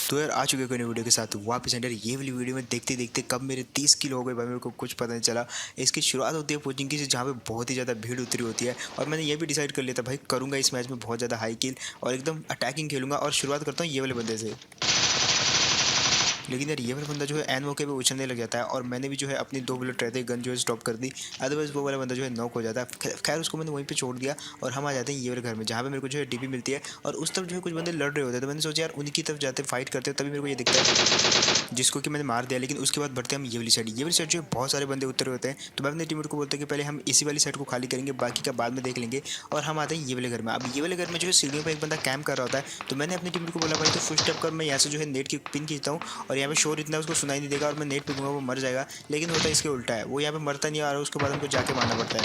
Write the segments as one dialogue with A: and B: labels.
A: तो यार आ चुके कोई नई वीडियो के साथ वापस अंडर ये वाली वीडियो में देखते देखते कब मेरे 30 किलो हो गए भाई मेरे को कुछ पता नहीं चला। इसकी शुरुआत होती है कोचिंग की से जहाँ पे बहुत ही ज़्यादा भीड़ उतरी होती है और मैंने ये भी डिसाइड कर लिया था भाई करूँगा इस मैच में बहुत ज़्यादा हाई किल और एकदम अटैकिंग खेलूंगा और शुरुआत करता हूँ ये वाले बंदे से। लेकिन यार ये वाला बंदा जो है एन मौके पे उछलने लग जाता है और मैंने भी जो है अपनी 2 बुलेट रहते गन जो है स्टॉप कर दी। अदरवाइज वो वाला बंदा जो है नॉक हो जाता है। खैर उसको मैंने वहीं पे छोड़ दिया और हम आ जाते हैं ये वाले घर में जहाँ पे मेरे को जो है डीपी मिलती है और उस तरफ जो है कुछ बंदे लड़ रहे होते हैं। तो मैंने सोचा यार उनकी तरफ जाते फाइट करते हो तभी मेरे को ये दिखता है जिसको कि मैंने मार दिया। लेकिन उसके बाद बढ़ते हम ये वाली साइड जो है बहुत सारे बंदे उतरे होते हैं। तो मैं अपने टीममेट को बोलता हूँ कि पहले हम इसी वाली साइड को खाली करेंगे बाकी का बाद में देख लेंगे। और हम आते हैं ये वाले घर में। अब ये वाले घर में जो है सीढ़ियों पर एक बंदा कैंप कर रहा होता है। तो मैंने अपने टीममेट को बोला भाई तो फुल स्टेप कर, मैं यहाँ से जो है नेट की पिन खींचता हूँ और यहाँ पे शोर इतना उसको सुनाई नहीं देगा और मैं नेट पे दूंगा वो मर जाएगा। लेकिन होता है इसके उल्टा है, वो यहाँ पे मरता नहीं है और उसके बाद हमको जाके मारना पड़ता है।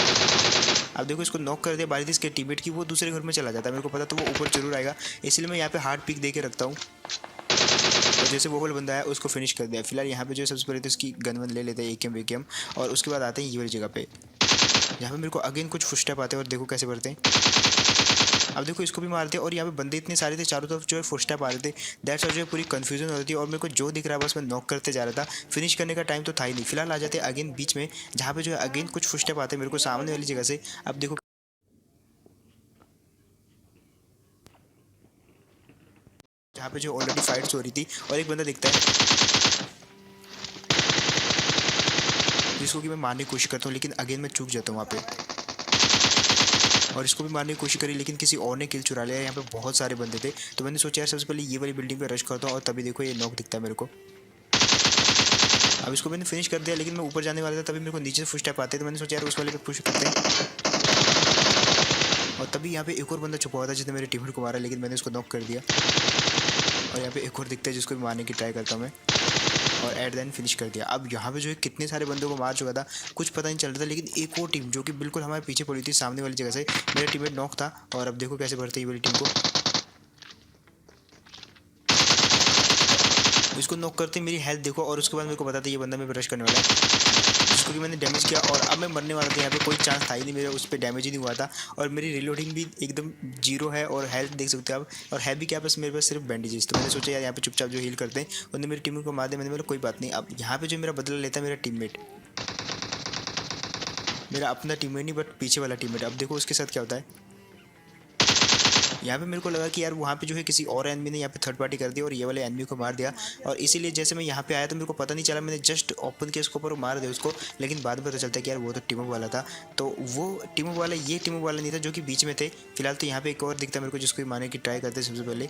A: अब देखो इसको नॉक कर दिया बारी थी इसके टीममेट की, वो दूसरे घर में चला जाता है। मेरे को पता तो वो ऊपर जरूर आएगा इसलिए मैं यहाँ पे हार्ड पिक दे के रखता हूँ और जैसे वो वाला बंदा है उसको फिनिश कर दिया। फिलहाल यहाँ पे जो है सबसे पहले तो इसकी गन वन ले लेते हैं एकेएम वेकेएम और उसके बाद आते हैं ये वाली जगह पे यहाँ पे मेरे को अगेन कुछ फुटस्टेप आते हैं और देखो कैसे बढ़ते हैं। अब देखो इसको भी मारते हैं और यहाँ पे बंदे इतने सारे थे चारों तरफ जो है फुटस्टेप आ रहे थे। दैट्स जो है पूरी कंफ्यूजन हो रही थी और मेरे को जो दिख रहा है बस मैं नॉक करते जा रहा था। फिनिश करने का टाइम तो था ही नहीं। फिलहाल आ जाते हैं अगेन बीच में जहाँ पे जो है अगेन कुछ फुटस्टेप आते हैं मेरे को सामने वाली जगह से। अब देखो जहाँ पे जो ऑलरेडी फाइट्स हो रही थी और एक बंदा दिखता है जिसको कि मैं मारने की कोशिश करता हूँ लेकिन अगेन मैं चूक जाता हूँ वहाँ पे और इसको भी मारने की कोशिश करी लेकिन किसी और ने किल चुरा लिया। यहाँ पे बहुत सारे बंदे थे तो मैंने सोचा यार सबसे पहले ये वाली बिल्डिंग पे रश करता हूँ और तभी देखो ये नॉक दिखता है मेरे को। अब इसको मैंने फिनिश कर दिया लेकिन मैं ऊपर जाने वाला था तभी मेरे को नीचे से फुटस्टेप आते तो मैंने सोचा यार उस वाले पे पुश करते हैं और तभी यहाँ पे एक और बंदा छुपा हुआ था जिसने मेरे टीममेट को मारा लेकिन मैंने उसको नॉक कर दिया। और यहाँ पे एक और दिखता है जिसको भी मारने की ट्राई करता हूँ मैं और एट द एंड फिनिश कर दिया। अब यहाँ पे जो है कितने सारे बंदों को मार चुका था कुछ पता नहीं चल रहा था लेकिन एक और टीम जो कि बिल्कुल हमारे पीछे पड़ी थी सामने वाली जगह से मेरा टीममेट नॉक था। और अब देखो कैसे भरते ये वाली टीम को। इसको नॉक करते मेरी हेल्थ देखो और उसके बाद मेरे को पता था ये बंदा मेरे पे रश करने वाला है जिसको कि मैंने डैमेज किया और अब मैं मरने वाला था। यहाँ पे कोई चांस था ही नहीं, मेरा उस पर डैमेज ही नहीं हुआ था और मेरी रिलोडिंग भी एकदम जीरो है और हेल्थ देख सकते हो आप। और है भी क्या बस मेरे पास सिर्फ बैंडेजेस। तो मैंने सोचा यार यहाँ पे चुपचाप जो हील करते हैं उन्होंने मेरी टीम को मार दिया। मैंने बोला कोई बात नहीं। अब यहाँ पे जो मेरा बदला लेता है मेरा टीममेट, मेरा अपना टीममेट नहीं बट पीछे वाला टीममेट। अब देखो उसके साथ क्या होता है। यहाँ पे मेरे को लगा कि यार वहाँ पे जो है किसी और एनिमी ने यहाँ पे थर्ड पार्टी कर दी और ये वाले एनिमी को मार दिया। और इसीलिए जैसे मैं यहाँ पे आया तो मेरे को पता नहीं चला, मैंने जस्ट ओपन किया उसके ऊपर मार दिया उसको। लेकिन बाद में पता चलता है कि यार वो तो टीम अप वाला था। तो वो टीम अप वाला ये टीम अप वाला नहीं था जो कि बीच में थे। फिलहाल तो यहाँ पे एक और दिखता है मेरे को जिसको मारने की ट्राई करते सबसे पहले।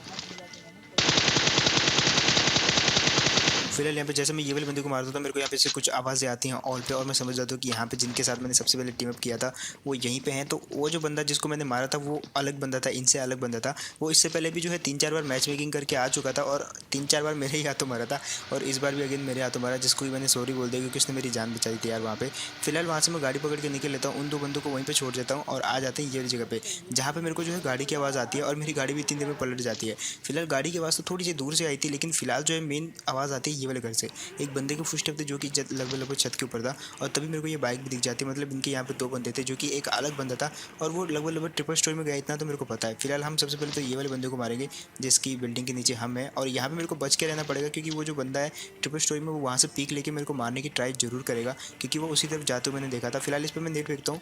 A: फिलहाल यहाँ पे जैसे मैं ये वाले बंदे को मारता था मेरे को यहाँ पे से कुछ आवाज़ें आती हैं ऑल पे और मैं समझ जाता हूँ कि यहाँ पे जिनके साथ मैंने सबसे पहले टीम अप किया था वो यहीं पे हैं। तो वो जो बंदा जिसको मैंने मारा था वो अलग बंदा था, इनसे अलग बंदा था। वो इससे पहले भी जो है 3-4 बार मैच मेकिंग करके आ चुका था और 3-4 बार मेरे ही हाथों मारा था और इस बार भी अगेन मेरे हाथों मारा जिसको भी मैंने सॉरी बोल दिया क्योंकि उसने मेरी जान बचाई थी यार वहाँ पे। फिलहाल वहाँ से मैं गाड़ी पकड़ के निकल लेता हूँ, उन 2 बंदों को वहीं पर छोड़ देता हूँ और आ जाते हैं ये वाली जगह पे जहाँ पे मेरे को जो है गाड़ी की आवाज़ आती है और मेरी गाड़ी भी इतनी देर में पलट जाती है। फिलहाल गाड़ी की आवाज़ तो थोड़ी सी दूर से आई थी लेकिन फिलहाल जो है मेन आवाज़ आती है ये वाले घर से। एक बंदे के फुटस्टेप थे जो कि लगभग छत के ऊपर था और तभी मेरे को ये बाइक भी दिख जाती है। मतलब इनके यहाँ पे 2 बंदे थे जो कि एक अलग बंदा था और वो लगभग ट्रिपल स्टोरी में गया इतना तो मेरे को पता है। फिलहाल हम सबसे पहले तो ये वाले बंदे को मारेंगे जिसकी बिल्डिंग के नीचे हम हैं और यहाँ पे मेरे को बच के रहना पड़ेगा क्योंकि वो जो बंदा है ट्रिपल स्टोरी में वो वहाँ से पीक लेके मेरे को मारने की ट्राई जरूर करेगा क्योंकि वो उसी तरफ जाते हुए मैंने देखा था। फिलहाल इस पर मैं नेट फेंकता हूँ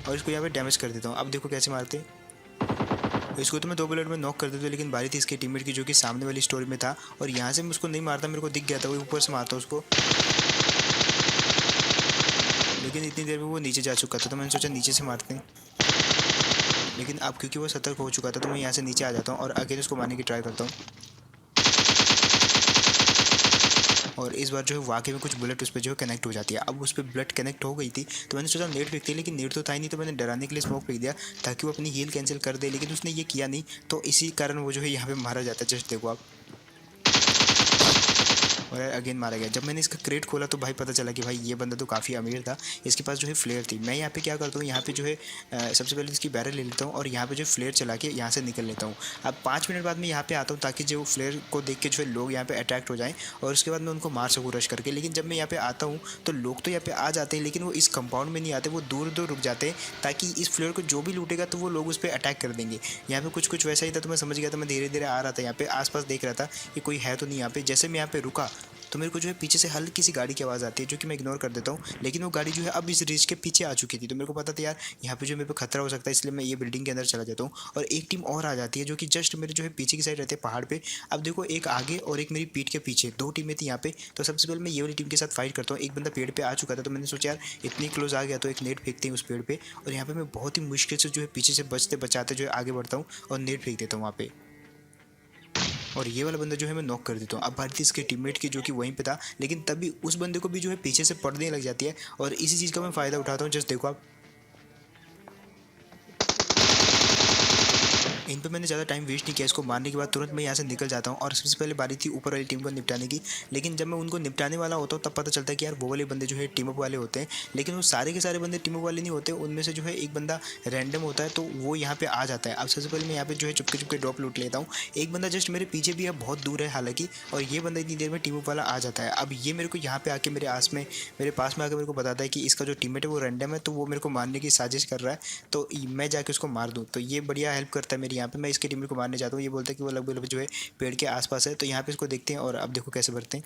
A: और इसको यहाँ पे डैमेज कर देता हूँ। अब देखो कैसे मारते हैं इसको। तो मैं 2 बुलेट में नॉक कर देता लेकिन बारी थी इसके टीममेट की जो कि सामने वाली स्टोरी में था और यहाँ से मैं उसको नहीं मारता, मेरे को दिख गया था वो ऊपर से मारता उसको लेकिन इतनी देर में वो नीचे जा चुका था तो मैंने सोचा नीचे से मारते हैं। लेकिन अब क्योंकि वो सतर्क हो चुका था तो मैं यहाँ से नीचे आ जाता हूँ और अगेन उसको मारने की ट्राई करता हूँ और इस बार जो है वाकई में कुछ बुलेट उस पर जो है कनेक्ट हो जाती है। अब उस पर बुलेट कनेक्ट हो गई थी तो मैंने सोचा नेट फेंकती है लेकिन नेट तो था ही नहीं तो मैंने डराने के लिए स्मोक फेंक दिया ताकि वो अपनी हील कैंसिल कर दे लेकिन उसने ये किया नहीं। तो इसी कारण वो जो है यहाँ पे मारा जाता है। जस्ट देखो आप और अगेन मारा गया। जब मैंने इसका क्रेट खोला तो भाई पता चला कि भाई ये बंदा तो काफ़ी अमीर था, इसके पास जो है फ्लेयर थी। मैं यहाँ पे क्या करता हूँ, यहाँ पे जो है सबसे पहले इसकी बैरल ले लेता हूँ और यहाँ पे जो फ्लेयर चला के यहाँ से निकल लेता हूँ। अब 5 मिनट बाद मैं यहाँ पे आता हूँ ताकि जो फ्लेयर को देख के जो है लोग यहाँ पे अट्रैक्ट हो जाएँ और उसके बाद मैं उनको मार सकूँ रश करके। लेकिन जब मैं यहाँ पे आता हूँ तो लोग तो यहाँ पे आ जाते हैं, लेकिन वो इस कंपाउंड में नहीं आते, वो दूर दूर रुक जाते हैं ताकि इस फ्लेयर को जो भी लूटेगा तो वो लोग उस पर अटैक कर देंगे। यहाँ पे कुछ कुछ वैसा ही था, तो मैं समझ गया था। मैं धीरे धीरे आ रहा था यहाँ पे, आसपास देख रहा था कि कोई है तो नहीं यहाँ पे। जैसे मैं यहाँ पे रुका तो मेरे को जो है पीछे से हल्की सी गाड़ी की आवाज़ आती है, जो कि मैं इग्नोर कर देता हूँ। लेकिन वो गाड़ी जो है अब इस रिज के पीछे आ चुकी थी, तो मेरे को पता था यार यहाँ पे जो मेरे पे खतरा हो सकता है, इसलिए मैं ये बिल्डिंग के अंदर चला जाता हूँ। और एक टीम और आ जाती है जो कि जस्ट मेरे जो है पीछे की साइड रहते हैं पहाड़ पे। अब देखो, एक आगे और एक मेरी पीठ के पीछे, 2 टीमें थी यहाँ पे। तो सबसे पहले मैं ये वाली टीम के साथ फाइट करता हूँ। एक बंदा पेड़ पे आ चुका था, तो मैंने सोचा यार इतनी क्लोज आ गया तो एक नेट फेंकते हैं उस पेड़ पे। और यहाँ पे मैं बहुत ही मुश्किल से जो है पीछे से बचते बचाते जो है आगे बढ़ता हूँ और नेट फेंक देता हूँ वहाँ पे। और ये वाला बंदा जो है मैं नॉक कर देता हूँ। अब बारी थी इसके टीममेट की, जो कि वहीं पे था, लेकिन तभी उस बंदे को भी जो है पीछे से पड़ने लग जाती है। और इसी चीज़ का मैं फ़ायदा उठाता हूँ। जस्ट देखो आप, इन पे मैंने ज़्यादा टाइम वेस्ट नहीं किया। इसको मारने के बाद तुरंत मैं यहाँ से निकल जाता हूँ। और सबसे पहले बारी थी ऊपर वाली टीम को निपटाने की। लेकिन जब मैं उनको निपटाने वाला होता हूँ तब पता चलता है कि यार वो वाले बंदे जो है टीम अप वाले होते हैं। लेकिन वो सारे के सारे बंदे टीम अप वाले नहीं होते, उनमें से जो है एक बंदा रैंडम होता है, तो वो यहाँ पे आ जाता है। अब सबसे पहले मैं यहाँ पे जो है चुपके चुपके ड्रॉप लूट लेता हूँ। एक बंदा जस्ट मेरे पीछे भी है, बहुत दूर है हालांकि, और ये बंदा इतनी देर में टीम अप वाला आ जाता है। अब ये मेरे को यहाँ पे आके मेरे पास में आकर मेरे को बताता है कि इसका जो टीममेट है वो रैंडम है, तो वो मेरे को मारने की साजिश कर रहा है, तो मैं जाके उसको मार दूँ। तो ये बढ़िया हेल्प करता है मेरी यहाँ पे। मैं इसके टीममेट को मारने जाता हूँ, ये बोलता है कि वो लगभग जो है पेड़ के आसपास है। तो यहाँ पे इसको देखते हैं और अब देखो कैसे भरते हैं।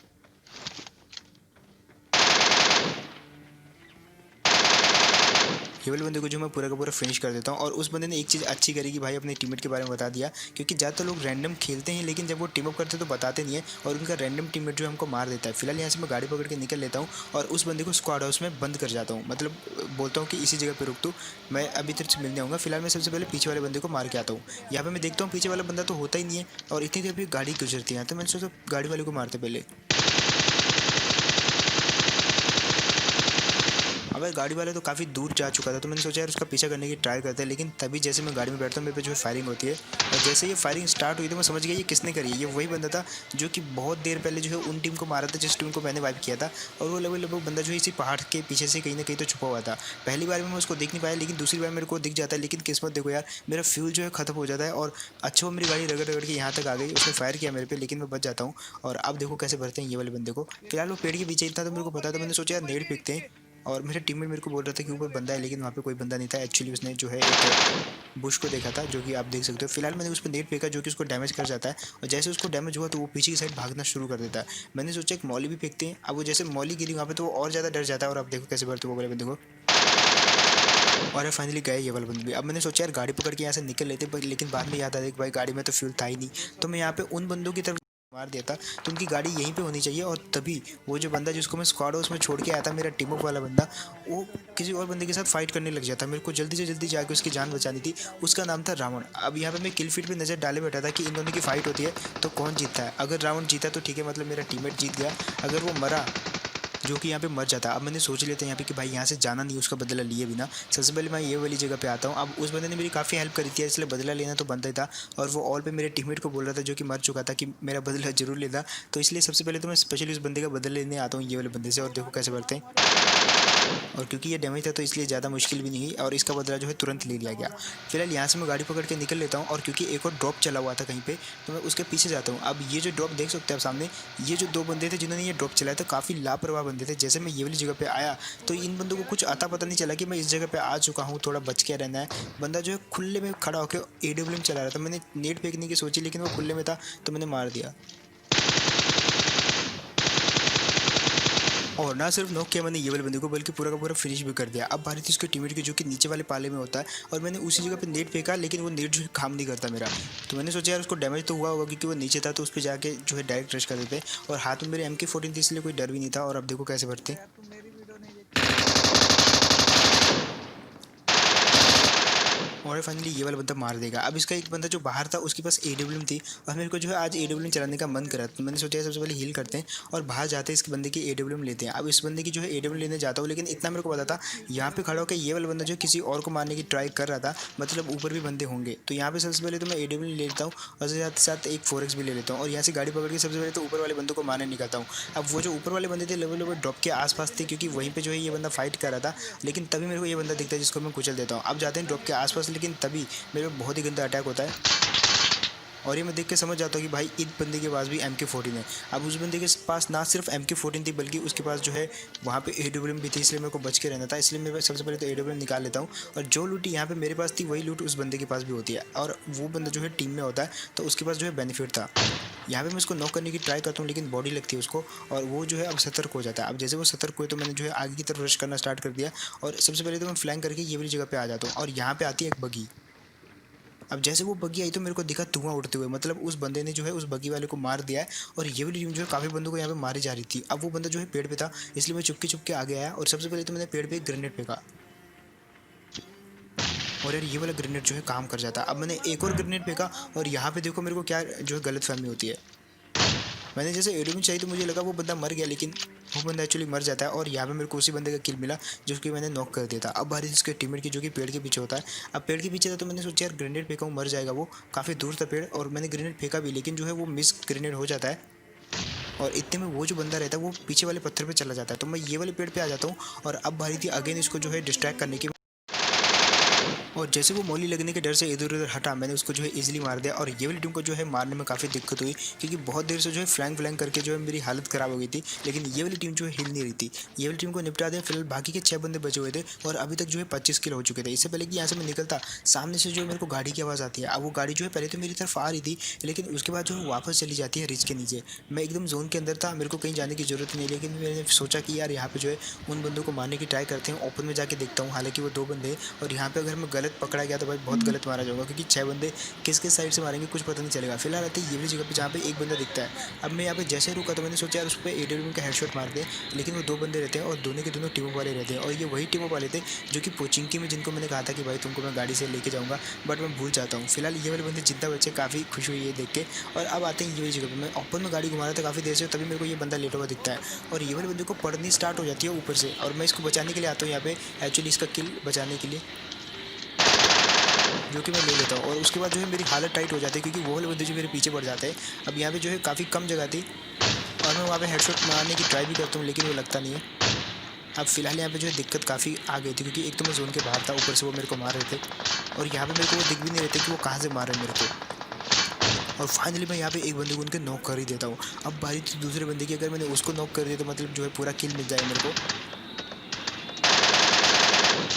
A: ये वाले बंदे को जो मैं पूरा का पूरा फिनिश कर देता हूँ। और उस बंदे ने एक चीज़ अच्छी करी कि भाई अपने टीममेट के बारे में बता दिया, क्योंकि ज़्यादातर लोग रैंडम खेलते हैं लेकिन जब वो टीम अप करते हैं तो बताते नहीं है, और उनका रैंडम टीममेट जो है हमको मार देता है। फिलहाल यहाँ से मैं गाड़ी पकड़ के निकल लेता हूँ और उस बंदे को स्क्वाड हाउस में बंद कर जाता हूँ, मतलब बोलता हूँ कि इसी जगह पर रुक तू, मैं अभी तेरे से मिलने आऊँगा। फिलहाल मैं सबसे पहले पीछे वाले बंदे को मार के आता हूँ। यहाँ पर मैं देखता हूँ पीछे वाला बंदा तो होता ही नहीं है, और इतनी देर भी गाड़ी गुजरती है, तो मैंने सोचा गाड़ी वाले को मारते पहले। अब यार गाड़ी वाला तो काफ़ी दूर जा चुका था, तो मैंने सोचा यार उसका पीछा करने की ट्राई करते हैं। लेकिन तभी जैसे मैं गाड़ी में बैठता हूँ मेरे पे जो है फायरिंग होती है, और जैसे ये फायरिंग स्टार्ट हुई तो मैं समझ गया ये किसने करी है। ये वही बंदा था जो कि बहुत देर पहले जो है उन टीम को मारा था जिस टीम को मैंने वाइप किया था। और वो लगभग बंदा जो है इसी पहाड़ के पीछे से कहीं ना कहीं तो छुपा हुआ था। पहली बार में मैं उसको देख नहीं पाया, लेकिन दूसरी बार मेरे को दिख जाता है। लेकिन किस्मत देखो यार, मेरा फ्यूल जो है खत्म हो जाता है, और अच्छा वो मेरी गाड़ी रगड़ रगड़ के यहाँ तक आ गई। उसने फायर किया मेरे पे, लेकिन मैं बच जाता हूँ। और अब देखो कैसे भरते हैं ये वाले बंदे को। फिलहाल वो पेड़ के पीछे इतना तो मेरे को पता था, मैंने सोचा यार नेट फेंकते हैं। और मेरे टीममेट मेरे को बोल रहा था कि ऊपर बंदा है, लेकिन वहाँ पे कोई बंदा नहीं था। एक्चुअली उसने जो है एक बुश को देखा था, जो कि आप देख सकते हो। फिलहाल मैंने उस पर नेट फेंका जो कि उसको डैमेज कर जाता है, और जैसे उसको डैमेज हुआ तो वो पीछे की साइड भागना शुरू कर देता है। मैंने सोचा एक मौली भी फेंकते हैं। अब वो जैसे मौली गिरी वहाँ पे तो वो और ज़्यादा डर जाता है, और अब देखो कैसे भरते वो वाले बंदे को। और फाइनली गए ये वाला बंदा भी। अब मैंने सोचा यार गाड़ी पकड़ के यहाँ से निकल लेते, लेकिन बाद में याद आया कि भाई गाड़ी में तो फ्यूल था ही नहीं। तो मैं यहाँ पे उन बंदों की तरफ मार दिया था, तो उनकी गाड़ी यहीं पे होनी चाहिए। और तभी वो जो बंदा जिसको मैं स्क्वाड हाउस में छोड़ के आया था, मेरा टीम अप वाला बंदा, वो किसी और बंदे के साथ फाइट करने लग जाता। मेरे को जल्दी से जल्दी जाके उसकी जान बचानी थी। उसका नाम था रावण। अब यहाँ पे मैं किल फीड पे नज़र डाले बैठा था कि इन दोनों की फाइट होती है तो कौन जीतता है। अगर रावण जीता तो ठीक है, मतलब मेरा टीममेट जीत गया। अगर वो मरा, जो कि यहाँ पे मर जाता। अब मैंने सोच लिया था यहाँ पे कि भाई यहाँ से जाना नहीं, उसका बदला लिए बिना। सबसे पहले मैं ये वाली जगह पे आता हूँ। अब उस बंदे ने मेरी काफ़ी हेल्प करी थी, इसलिए बदला लेना तो बनता ही था। और वो ऑल पे मेरे टीममेट को बोल रहा था जो कि मर चुका था कि मेरा बदला जरूर लेना। तो इसलिए सबसे पहले तो मैं स्पेशली उस बंदे का बदला लेने आता हूँ ये वाले बंदे से। और देखो कैसे बढ़ते हैं। और क्योंकि ये डैमेज था तो इसलिए ज़्यादा मुश्किल भी नहीं हुई, और इसका बदला जो है तुरंत ले लिया गया। फिलहाल यहाँ से मैं गाड़ी पकड़ के निकल लेता हूँ, और क्योंकि एक और ड्रॉप चला हुआ था कहीं पे, तो मैं उसके पीछे जाता हूँ। अब ये जो ड्रॉप देख सकते हैं आप सामने, ये जो 2 बंदे थे जिन्होंने ये ड्रॉप चलाया था, काफ़ी लापरवाह बंदे थे। जैसे मैं ये वाली जगह पे आया तो इन बंदों को कुछ आता पता नहीं चला कि मैं इस जगह पे आ चुका हूँ, थोड़ा बच के रहना है। बंदा जो है खुले में खड़ा होकर AWM चला रहा था। मैंने नेट फेंकने की सोची, लेकिन वो खुले में था तो मैंने मार दिया। और ना सिर्फ नॉक किया मैंने ये वाले बंदे को, बल्कि पूरा का पूरा फिनिश भी कर दिया। अब बारी थी उसके टीममेट की, जो कि नीचे वाले पाले में होता है। और मैंने उसी जगह पे नेट फेंका, लेकिन वो नेट जो है काम नहीं करता मेरा। तो मैंने सोचा यार उसको डैमेज तो हुआ होगा क्योंकि वो नीचे था, तो उस पर जाके जो है डायरेक्ट रश कर देते। और हाथ में मेरे MK14 थी, इसलिए कोई डर भी नहीं था। और अब देखो कैसे भरते। और फाइनली ये वाला बंदा मार देगा। अब इसका एक बंदा जो बाहर था उसके पास AWM थी और मेरे को जो है आज AWM चलाने का मन करा, तो मैंने सोचा सबसे पहले हील करते हैं और बाहर जाते हैं इस बंदे की AWM लेते हैं। अब इस बंदे की जो है AWM लेने जाता हूँ, लेकिन इतना मेरे को पता था यहाँ पे खड़ा होकर ये वाला बंदा जो है किसी और को मारने की ट्राई कर रहा था, मतलब ऊपर भी बंदे होंगे। तो यहाँ पे सबसे पहले तो मैं AWM ले लेता हूँ और साथ साथ एक 4x भी ले लेता हूँ और यहाँ से गाड़ी पकड़ के सबसे पहले तो ऊपर वाले बंदों को मारने निकलता हूँ। अब वो जो ऊपर वाले बंदे थे लेवल ड्रॉप के आसपास थे, क्योंकि वहीं पे जो है ये बंदा फाइट कर रहा था, लेकिन तभी मेरे को ये बंदा दिखता है जिसको मैं कुचल देता हूँ। अब जाते हैं ड्रॉप के आसपास, लेकिन तभी मेरे को बहुत ही गंदा अटैक होता है और ये मैं देख के समझ जाता हूँ कि भाई इस बंदे के पास भी MK14 है। अब उस बंदे के पास ना सिर्फ MK14 थी बल्कि उसके पास जो है वहाँ पे AWM भी थी, इसलिए मेरे को बच के रहना था। इसलिए मैं सबसे पहले तो AWM निकाल लेता हूँ और जो लूट यहाँ पे मेरे पास थी वही लूट उस बंदे के पास भी होती है और वो बंदा जो है टीम में होता है तो उसके पास जो है बेनिफिट था। यहाँ पे मैं उसको नॉक करने की ट्राई करता हूँ, लेकिन बॉडी लगती है उसको और वो जो है अब सतर्क हो जाता है। अब जैसे वो सतर्क हुए तो मैंने जो है आगे की तरफ रश करना स्टार्ट कर दिया और सबसे पहले तो मैं फ्लैंक करके ये वाली जगह पे आ जाता हूँ और यहाँ पे आती है एक बगी। अब जैसे वो बग्गी आई तो मेरे को दिखा धुआं उड़ते हुए, मतलब उस बंदे ने जो है उस बग्गी वाले को मार दिया है और ये वाली टीम जो है काफ़ी बंदों को यहाँ पे मारी जा रही थी। अब वो बंदा जो है पेड़ पे था, इसलिए मैं चुपके आगे आया और सबसे पहले तो मैंने पेड़ पे एक ग्रेनेड फेंका और यार ये वाला ग्रेनेड जो है काम कर जाता। अब मैंने एक और ग्रेनेड फेंका और यहाँ पे देखो मेरे को क्या जो है गलतफहमी होती है। मैंने जैसे AWM चाहिए तो मुझे लगा वो बंदा मर गया, लेकिन वो बंदा एक्चुअली मर जाता है और यहाँ पे मेरे को उसी बंदे का किल मिला जो कि मैंने नॉक कर दिया था। अब बारी इसके टीममेट की जो कि पेड़ के पीछे होता है। अब पेड़ के पीछे था तो मैंने सोचा यार ग्रेनेड फेंका हूँ मर जाएगा वो, काफ़ी दूर था पेड़ और मैंने ग्रेनेड फेंका भी, लेकिन जो है वो मिस ग्रेनेड हो जाता है और इतने में वो जो बंदा रहता है वो पीछे वाले पत्थर पे चला जाता है। तो मैं ये वाले पेड़ पे आ जाता हूँ और अब बारी थी अगेन इसको जो है डिस्ट्रैक्ट करने की और जैसे वो मौली लगने के डर से इधर उधर हटा, मैंने उसको जो है इजीली मार दिया और ये वाली टीम को जो है मारने में काफ़ी दिक्कत हुई, क्योंकि बहुत देर से जो है फ्लैंक करके जो है मेरी हालत ख़राब हो गई थी, लेकिन ये वाली टीम जो है हिल नहीं रही थी। ये वाली टीम को निपटा दिया। फिलहाल बाकी के 6 बंदे बचे हुए थे और अभी तक जो है 25 किल हो चुके थे। इससे पहले कि यहाँ से मैं निकलता, सामने से जो है मेरे को गाड़ी की आवाज़ आती है। अब वो गाड़ी जो है पहले तो मेरी तरफ आ रही थी, लेकिन उसके बाद जो है वापस चली जाती है रिच के नीचे। मैं एकदम जोन के अंदर था, मेरे को कहीं जाने की ज़रूरत नहीं, लेकिन मैंने सोचा कि यार यहाँ पे जो है उन बंदों को मारने की ट्राई करते हैं, ओपन में जाके देखता हूँ। हालांकि वो 2 बंदे हैं और यहाँ पे अगर मैं गलत पकड़ा गया तो भाई बहुत गलत मारा जाऊंगा, क्योंकि 6 बंदे किस किस साइड से मारेंगे कुछ पता नहीं चलेगा। फिलहाल आते हैं ये वाली जगह पे जहाँ पे एक बंदा दिखता है। अब मैं यहाँ पे जैसे रुका तो मैंने सोचा यार उस पर AWM का हेडशॉट मार दे, लेकिन वो 2 बंदे रहते हैं और दोनों के दोनों टीमों वाले रहते हैं और ये वही टीमों वाले थे जो कि पोचिंकी में जिनको मैंने कहा था कि भाई तुमको मैं गाड़ी से लेके जाऊँगा, बट मैं भूल जाता हूँ। फिलहाल ये वाले बंदे जिंदा बच्चे, काफ़ी खुश हुई है देख के। और अब आते हैं ये वाली जगह पर, मैं ओपन में गाड़ी घुमा रहा था काफ़ी देर से, तभी मेरे को ये बंदा लेटा हुआ दिखता है और ये वाले बंदे को पड़नी स्टार्ट हो जाती है ऊपर से और मैं इसको बचाने के लिए आता हूँ यहाँ पे, एक्चुअली इसका किल बचाने के लिए, जो कि मैं ले लेता हूँ और उसके बाद जो है मेरी हालत टाइट हो जाती है, क्योंकि वो वाले बंदे जो मेरे पीछे पड़ जाते हैं। अब यहाँ पे जो है काफ़ी कम जगह थी और मैं वहाँ पे हेडशॉट मारने की ट्राई भी करता हूँ, लेकिन वो लगता नहीं है। अब फिलहाल यहाँ पे जो है दिक्कत काफ़ी आ गई थी, क्योंकि एक तो मैं जोन के बाहर था, ऊपर से वो मेरे को मार रहे थे और यहाँ पे मेरे को वो दिख भी नहीं रहे थे कि वो कहाँ से मार रहे हैं मेरे को। और फाइनली मैं यहाँ पे एक बंदे को उनके नॉक कर ही देता हूँ। अब बारी थी दूसरे बंदे की, अगर मैंने उसको नॉक कर दिया तो मतलब जो है पूरा किल मिल जाएगा मेरे को,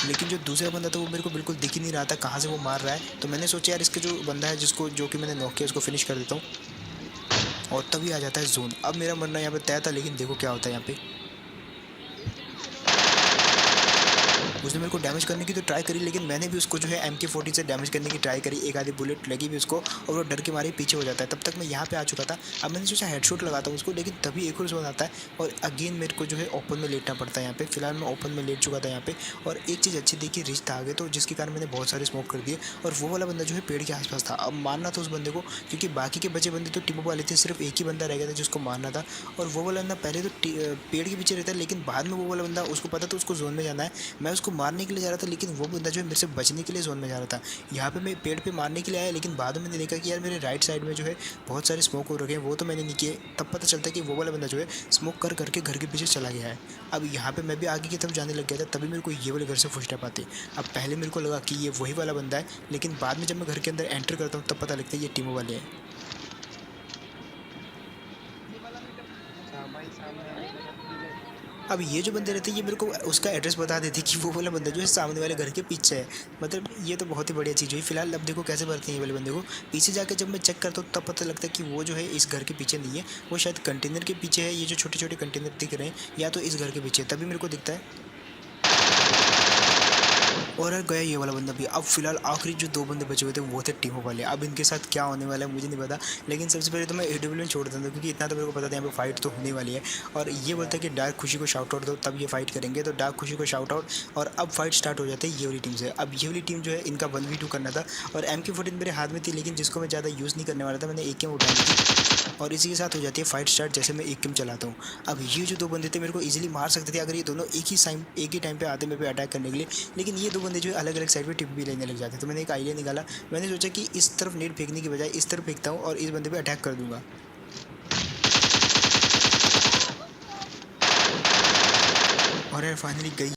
A: लेकिन जो दूसरा बंदा था वो मेरे को बिल्कुल दिख ही नहीं रहा था कहाँ से वो मार रहा है। तो मैंने सोचा यार इसका जो बंदा है जिसको जो कि मैंने नॉक किया उसको फिनिश कर देता हूँ और तभी आ जाता है जोन। अब मेरा मरना यहाँ पे तय था, लेकिन देखो क्या होता है यहाँ पे। उसने मेरे को डैमेज करने की तो ट्राई करी, लेकिन मैंने भी उसको जो है MK14 से डैमेज करने की ट्राई करी, एक आधी बुलेट लगी भी उसको और वो डर के मारे पीछे हो जाता है। तब तक मैं यहाँ पे आ चुका था। अब मैंने सोचा हेडशॉट लगाता हूँ उसको, लेकिन तभी एक और जोन आता है और अगेन मेरे को जो है ओपन में लेटना पड़ता है यहाँ पे। फिलहाल मैं ओपन में लेट चुका था यहाँ पे और एक चीज़ अच्छी देखी, रिच था आगे, तो जिसके कारण मैंने बहुत सारे स्मोक कर दिए और वो वाला बंदा जो है पेड़ के आसपास था। अब मारना था उस बंदे को, क्योंकि बाकी के बचे बंदे तो टीमों वाले थे, सिर्फ एक ही बंदा रह गया था जिसको मारना था और वो वाला बंदा पहले तो पेड़ के पीछे रहता है, लेकिन बाद में वो वाला बंदा, उसको पता था उसको जोन में जाना है। मैं उसको मारने के लिए जा रहा था, लेकिन वो बंदा जो है मेरे से बचने के लिए जोन में जा रहा था। यहाँ पे मैं पेड़ पे मारने के लिए आया, लेकिन बाद में मैंने देखा कि यार मेरे राइट साइड में जो है बहुत सारे स्मोक हो रखे हैं, वो तो मैंने नहीं किए। तब पता चलता है कि वो वाला बंदा जो है स्मोक कर करके घर के पीछे चला गया है। अब यहाँ पे मैं भी आगे की तरफ जाने लग गया था, तभी मेरे को ये वाले घर से फुटस्टेप आते। अब पहले मेरे को लगा कि ये वही वाला बंदा है, लेकिन बाद में जब मैं घर के अंदर एंटर करता हूँ तब पता लगता है ये टीमों वाले हैं। अब ये जो बंदे रहते हैं ये मेरे को उसका एड्रेस बता देते कि वो वाला बंदा जो है सामने वाले घर के पीछे है। मतलब ये तो बहुत ही बढ़िया चीज़ हुई। फिलहाल अब देखो कैसे भरते हैं ये वाले बंदे को। पीछे जाकर जब मैं चेक करता हूँ तब पता लगता है कि वो जो है इस घर के पीछे नहीं है, वो शायद कंटेनर के पीछे है। ये जो छोटे छोटे कंटेनर दिख रहे हैं या तो इस घर के पीछे, तभी मेरे को दिखता है। और यार गया ये वाला बंदा भी। अब फिलहाल आखिरी जो 2 बंदे बचे हुए थे वो थे टीमो वाले। अब इनके साथ क्या होने वाला है मुझे नहीं पता, लेकिन सबसे पहले तो मैं एडब्ल्यू छोड़ देता हूँ, क्योंकि इतना तो मेरे को पता था यहाँ पे फाइट तो होने वाली है। और ये बोलता है कि डार्क खुशी को शाउट आउट दो तब ये फाइट करेंगे, तो डार्क खुशी को शाउट आउट। और अब फाइट स्टार्ट हो जाती है ये वाली टीम से। अब ये वाली टीम जो है इनका 1v2 करना था, और MK14 मेरे हाथ में थी, लेकिन जिसको मैं ज़्यादा यूज़ नहीं करने वाला था, मैंने AK उठा ली थी। और इसी के साथ हो जाती है फाइट स्टार्ट जैसे मैं AK चलाता हूँ। अब ये जो 2 बंदे थे मेरे को इजीली मार सकते थे अगर ये दोनों एक ही टाइम पे आते मेरे पे अटैक करने के लिए, लेकिन ये 2 बंदे जो है अलग अलग साइड पे टिप भी लेने लग जाते। तो मैंने एक आइडिया निकाला, मैंने सोचा कि इस तरफ नेट फेंकने की बजाय इस तरफ फेंकता हूँ और इस बंदे पे अटैक कर दूंगा। और यार फाइनली गई